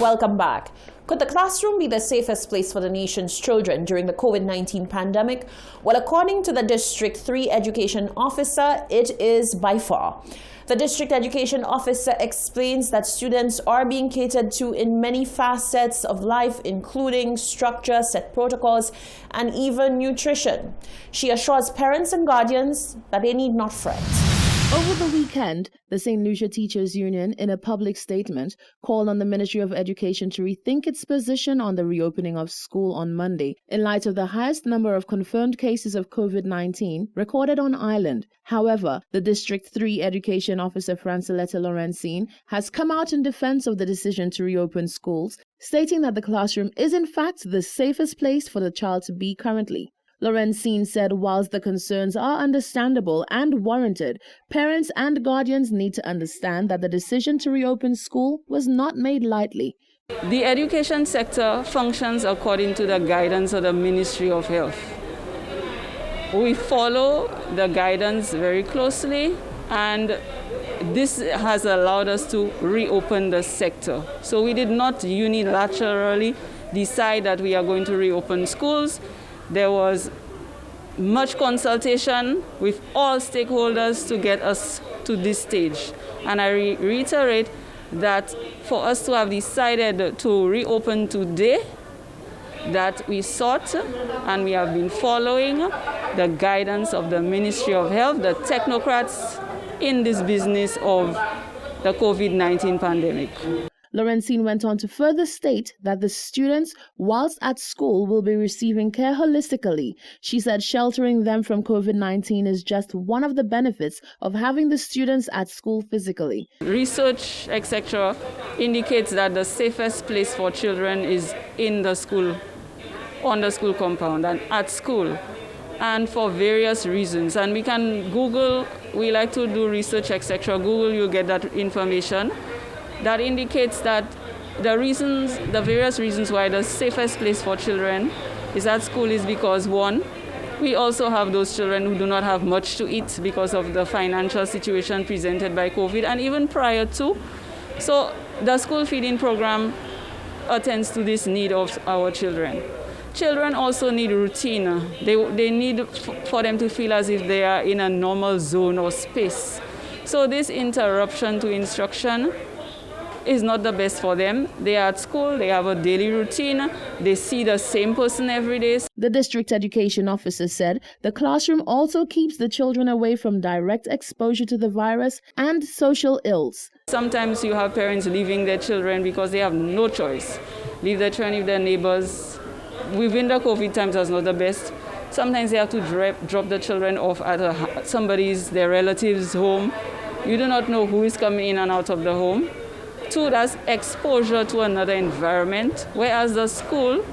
Welcome back. Could the classroom be the safest place for the nation's children during the COVID-19 pandemic? Well, according to the District 3 Education Officer, it is by far. The District Education Officer explains that students are being catered to in many facets of life, including structure, set protocols, and even nutrition. She assures parents and guardians that they need not fret. Over the weekend, the St. Lucia Teachers Union, in a public statement, called on the Ministry of Education to rethink its position on the reopening of school on Monday in light of the highest number of confirmed cases of COVID-19 recorded on island. However, the District 3 Education Officer Franciletta Lorenzine has come out in defense of the decision to reopen schools, stating that the classroom is in fact the safest place for the child to be currently. Lorenzine said whilst the concerns are understandable and warranted, parents and guardians need to understand that the decision to reopen school was not made lightly. The education sector functions according to the guidance of the Ministry of Health. We follow the guidance very closely, and this has allowed us to reopen the sector. So we did not unilaterally decide that we are going to reopen schools. There was much consultation with all stakeholders to get us to this stage. And I reiterate that for us to have decided to reopen today, that we sought and we have been following the guidance of the Ministry of Health, the technocrats in this business of the COVID-19 pandemic. Lorenzine went on to further state that the students, whilst at school, will be receiving care holistically. She said sheltering them from COVID-19 is just one of the benefits of having the students at school physically. Research, etc., indicates that the safest place for children is in the school, on the school compound and at school, and for various reasons. And we can Google, we like to do research, etc. Google, you'll get that information. That indicates that the various reasons why the safest place for children is at school is because, one, we also have those children who do not have much to eat because of the financial situation presented by COVID, and even prior to. So the school feeding program attends to this need of our children. Children also need routine. They need for them to feel as if they are in a normal zone or space. So this interruption to instruction is not the best for them. They are at school, they have a daily routine, they see the same person every day. The district education officer said the classroom also keeps the children away from direct exposure to the virus and social ills. Sometimes you have parents leaving their children because they have no choice. Leave their children with their neighbors. Within the COVID times, that's not the best. Sometimes they have to drop the children off at their relative's home. You do not know who is coming in and out of the home. Two, that's exposure to another environment, whereas the school,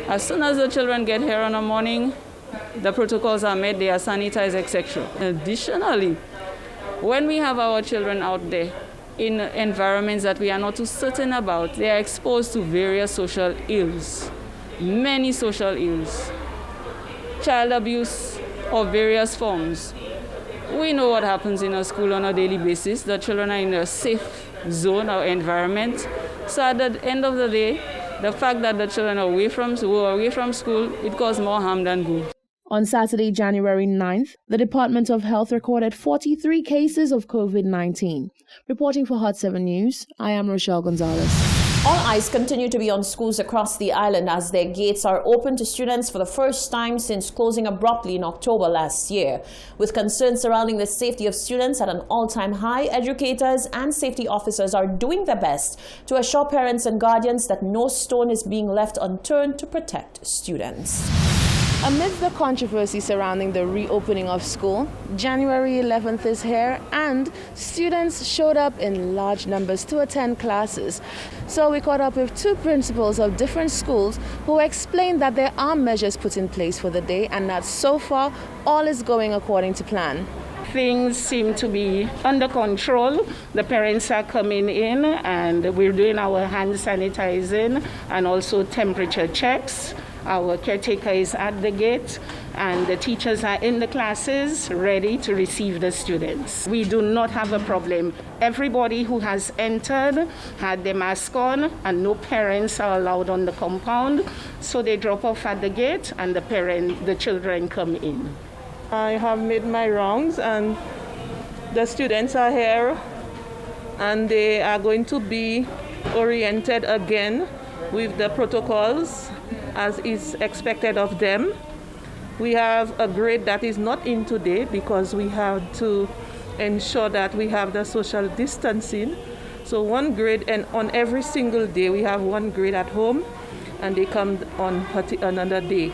as soon as the children get here in the morning, the protocols are met, they are sanitized, etc. Additionally, when we have our children out there in environments that we are not too certain about, they are exposed to various social ills, many social ills, child abuse of various forms. We know what happens in a school on a daily basis. The children are in a safe zone or environment. So at the end of the day, the fact that the children are away from school, it causes more harm than good. On Saturday, January 9th, the Department of Health recorded 43 cases of COVID-19. Reporting for Hot 7 News, I am Rochelle Gonzalez. All eyes continue to be on schools across the island as their gates are open to students for the first time since closing abruptly in October last year. With concerns surrounding the safety of students at an all-time high, educators and safety officers are doing their best to assure parents and guardians that no stone is being left unturned to protect students. Amidst the controversy surrounding the reopening of school, January 11th is here and students showed up in large numbers to attend classes. So we caught up with two principals of different schools who explained that there are measures put in place for the day and that so far all is going according to plan. Things seem to be under control. The parents are coming in and we're doing our hand sanitizing and also temperature checks. Our caretaker is at the gate, and the teachers are in the classes ready to receive the students. We do not have a problem. Everybody who has entered had their mask on, and no parents are allowed on the compound. So they drop off at the gate, and the children come in. I have made my rounds, and the students are here, and they are going to be oriented again with the protocols as is expected of them. We have a grade that is not in today because we have to ensure that we have the social distancing. So one grade, and on every single day we have one grade at home, and they come on another day.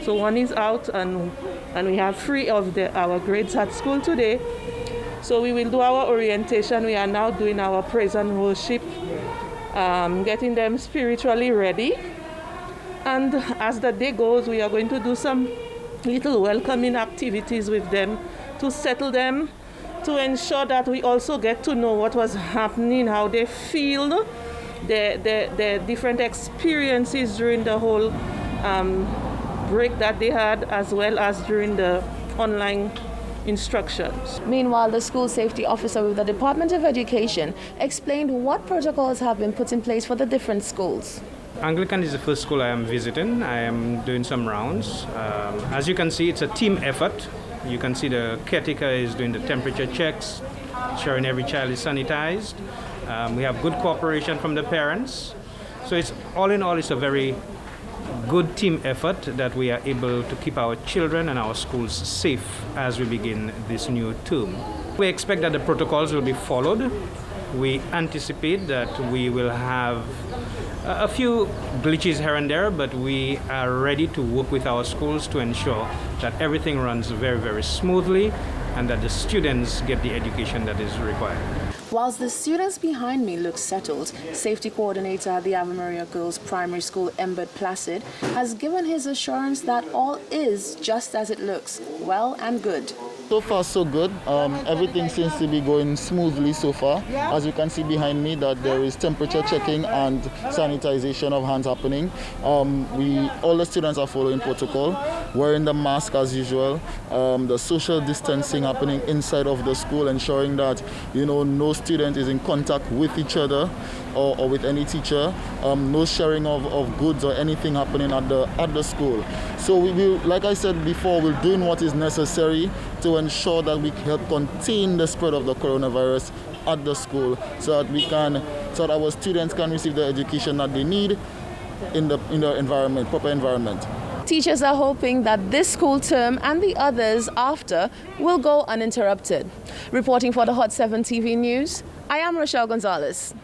So one is out, and we have 3 of our grades at school today. So we will do our orientation. We are now doing our praise and worship, getting them spiritually ready. And as the day goes, we are going to do some little welcoming activities with them to settle them, to ensure that we also get to know what was happening, how they feel, the different experiences during the whole break that they had, as well as during the online instructions. Meanwhile, the school safety officer with the Department of Education explained what protocols have been put in place for the different schools. Anglican is the first school I am visiting. I am doing some rounds. As you can see, it's a team effort. You can see the caretaker is doing the temperature checks, ensuring every child is sanitized. We have good cooperation from the parents. So it's all in all, it's a very good team effort that we are able to keep our children and our schools safe as we begin this new term. We expect that the protocols will be followed. We anticipate that we will have a few glitches here and there, but we are ready to work with our schools to ensure that everything runs very, very smoothly and that the students get the education that is required. Whilst the students behind me look settled, safety coordinator at the Ave Maria Girls Primary School, Embert Placid, has given his assurance that all is just as it looks, well and good. So far, so good. Everything seems to be going smoothly so far. As you can see behind me, that there is temperature checking and sanitization of hands happening. All the students are following protocol, wearing the mask as usual. The social distancing happening inside of the school, ensuring that no student is in contact with each other or with any teacher. No sharing of goods or anything happening at the school. So we will, like I said before, we're doing what is necessary to ensure that we help contain the spread of the coronavirus at the school, so that our students can receive the education that they need in the environment, proper environment. Teachers are hoping that this school term and the others after will go uninterrupted. Reporting for the Hot 7 TV News, I am Rochelle Gonzalez.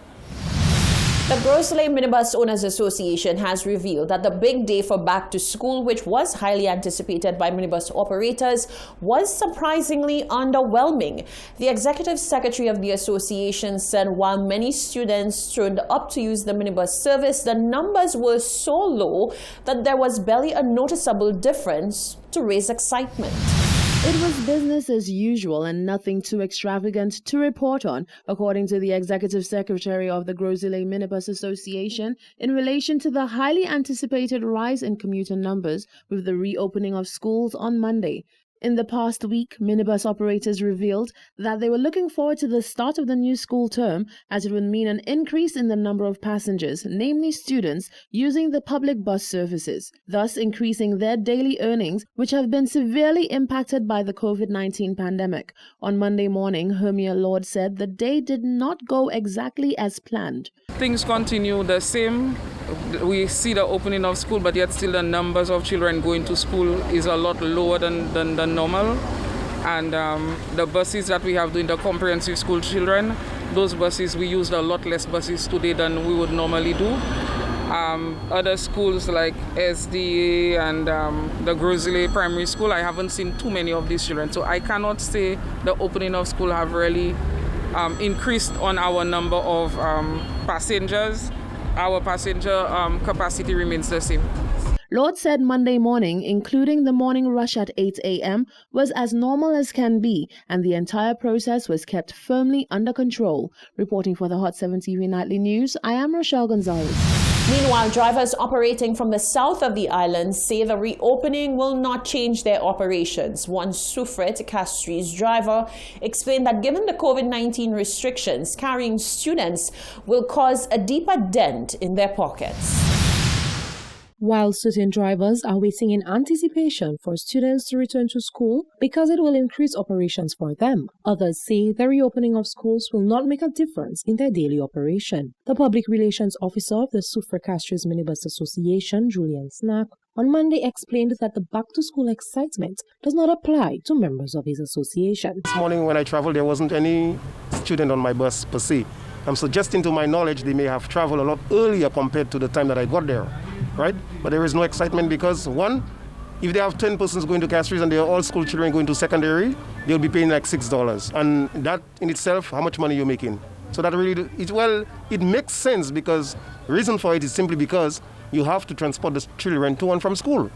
The Gros Islet Minibus Owners Association has revealed that the big day for back to school, which was highly anticipated by minibus operators, was surprisingly underwhelming. The executive secretary of the association said while many students turned up to use the minibus service, the numbers were so low that there was barely a noticeable difference to raise excitement. It was business as usual and nothing too extravagant to report on, according to the Executive Secretary of the Gros Islet Minibus Association, in relation to the highly anticipated rise in commuter numbers with the reopening of schools on Monday. In the past week, minibus operators revealed that they were looking forward to the start of the new school term, as it would mean an increase in the number of passengers, namely students, using the public bus services, thus increasing their daily earnings, which have been severely impacted by the COVID-19 pandemic. On Monday morning, Hermia Lord said the day did not go exactly as planned. Things continue the same. We see the opening of school, but yet still the numbers of children going to school is a lot lower than normal. And the buses that we have doing the comprehensive school children, those buses, we used a lot less buses today than we would normally do. Other schools like SDA and the Gros Islet Primary School, I haven't seen too many of these children. So I cannot say the opening of school have really increased on our number of passengers. Our passenger capacity remains the same. Lord said Monday morning, including the morning rush at 8 a.m., was as normal as can be, and the entire process was kept firmly under control. Reporting for the Hot 7 TV Nightly News, I am Rochelle Gonzalez. Meanwhile, drivers operating from the south of the island say the reopening will not change their operations. One Soufrière Castries driver explained that given the COVID-19 restrictions, carrying students will cause a deeper dent in their pockets. While certain drivers are waiting in anticipation for students to return to school because it will increase operations for them, others say the reopening of schools will not make a difference in their daily operation. The public relations officer of the Soufrière Castries Minibus Association, Julian Snack, on Monday explained that the back-to-school excitement does not apply to members of his association. This morning when I traveled, there wasn't any student on my bus per se. I'm suggesting to my knowledge they may have traveled a lot earlier compared to the time that I got there. Right? But there is no excitement because, one, if they have 10 persons going to Castries and they are all school children going to secondary, they'll be paying like $6. And that in itself, how much money you're making? So that really, it makes sense because the reason for it is simply because you have to transport the children to and from school.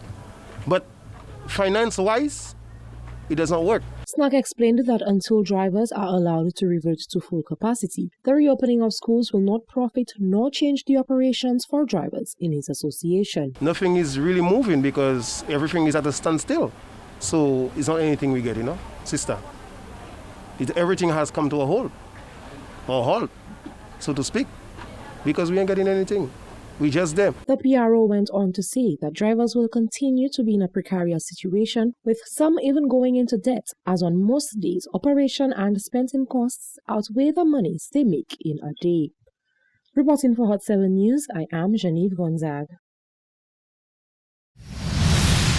But finance-wise, it does not work. Snack explained that until drivers are allowed to revert to full capacity, the reopening of schools will not profit nor change the operations for drivers in his association. Nothing is really moving because everything is at a standstill. So it's not anything we get, sister. Everything has come to a halt, so to speak, because we ain't getting anything. We just there. The PRO went on to say that drivers will continue to be in a precarious situation, with some even going into debt, as on most days, operation and spending costs outweigh the monies they make in a day. Reporting for Hot 7 News, I am Genevieve Gonzague.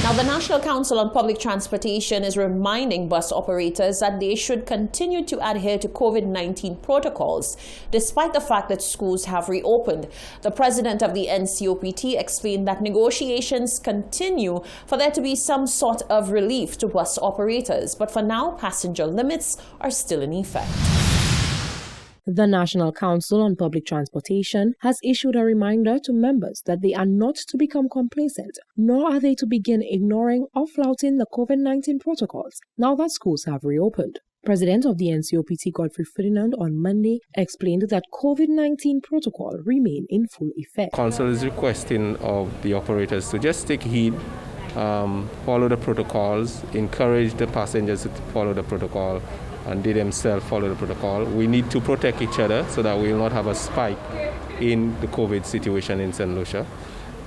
Now, the National Council on Public Transportation is reminding bus operators that they should continue to adhere to COVID-19 protocols, despite the fact that schools have reopened. The president of the NCOPT explained that negotiations continue for there to be some sort of relief to bus operators, but for now, passenger limits are still in effect. The National Council on Public Transportation has issued a reminder to members that they are not to become complacent, nor are they to begin ignoring or flouting the COVID-19 protocols now that schools have reopened. President of the NCOPT, Godfrey Ferdinand, on Monday explained that COVID-19 protocol remain in full effect. Council is requesting of the operators to just take heed, follow the protocols, encourage the passengers to follow the protocol, and they themselves follow the protocol. We need to protect each other so that we will not have a spike in the COVID situation in St. Lucia.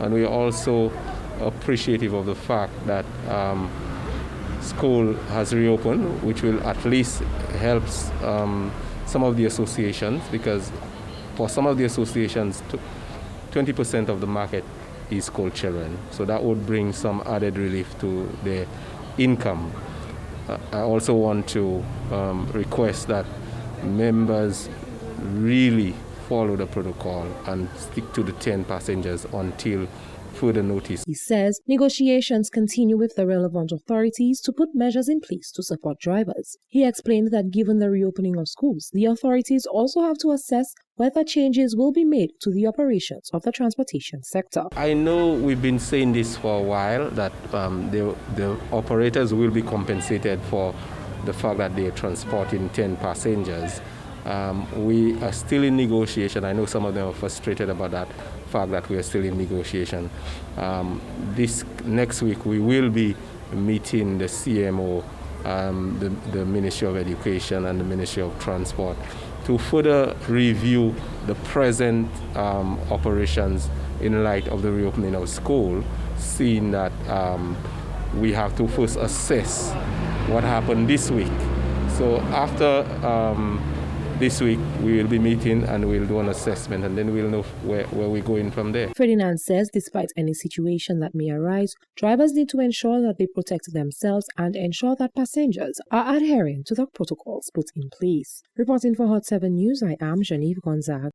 And we are also appreciative of the fact that school has reopened, which will at least help some of the associations, because for some of the associations, 20% of the market is school children. So that would bring some added relief to their income. I also want to request that members really follow the protocol and stick to the 10 passengers until further notice. He says negotiations continue with the relevant authorities to put measures in place to support drivers. He explained that given the reopening of schools, the authorities also have to assess whether changes will be made to the operations of the transportation sector. I know we've been saying this for a while, that the operators will be compensated for the fact that they are transporting 10 passengers. We are still in negotiation. I know some of them are frustrated about that fact that we are still in negotiation. This next week we will be meeting the CMO, the Ministry of Education and the Ministry of Transport to further review the present operations in light of the reopening of school, seeing that we have to first assess what happened this week. So after this week, we will be meeting and we'll do an assessment, and then we'll know where we're going from there. Ferdinand says despite any situation that may arise, drivers need to ensure that they protect themselves and ensure that passengers are adhering to the protocols put in place. Reporting for Hot 7 News, I am Genevieve Gonzague.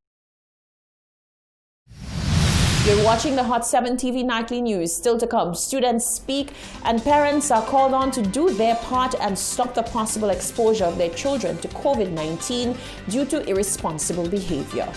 You're watching the Hot 7 TV Nightly News. Still to come, students speak and parents are called on to do their part and stop the possible exposure of their children to COVID-19 due to irresponsible behavior.